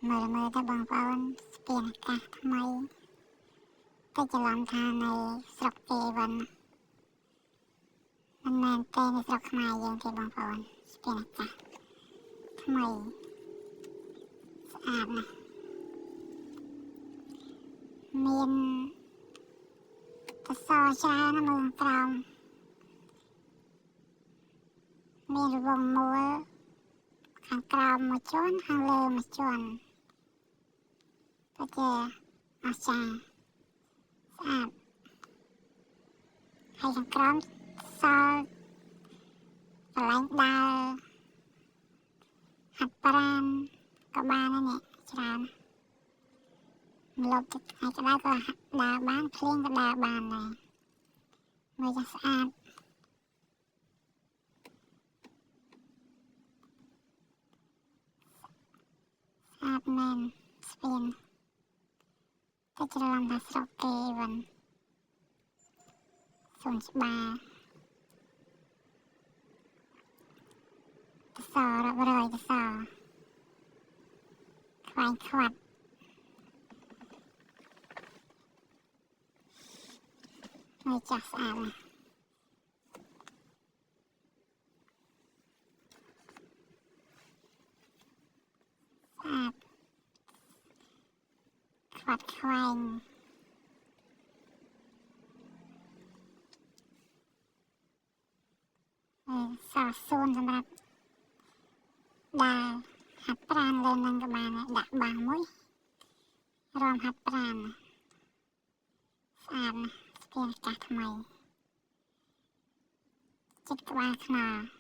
មើលទៅបងប្អូនស្ពានអាកាសថ្មីទៅច្រឡំថានៅស្រុកគេវិញមិនមែនទេនៅស្រុកខ្មែរយើងទេបងប្អូនស្ពានអាកាសថ្មីស្អាតណាស់មានសរច្រើនណាស់មើលក្រោមមានរង្វង់មូលខាងក្រោមមួយជាន់ខាងលើមួយជាន់ក៏ជាអស្ចារ្យស្អាតហើយខាងក្រោមសល់កន្លែងដើរហាត់ប្រាណក៏បានដែរនេះច្រើនម្លប់ទឹកថ្ងៃក្តៅក៏ដើរបានភ្លៀងក៏ដើរបានដែរមើលចាស់ស្អាតស្អាតមែនស្ពានទៅច្រឡំថាស្រុកគេវិញសួនច្បារតសរាប់រយតសខ្វែងខ្វាត់មើលចាស់ស្អាតណាស់ស្អាតខ្វាត់ខ្វែងសរសួនសម្រាប់ដើរហាត់ប្រាណលើនឹងក៏បានដាក់បាំងមួយរំហាត់ប្រាណស្អាតណាស់ស្ពានអាកាសថ្មីចិត្តក្បាលខ្នល់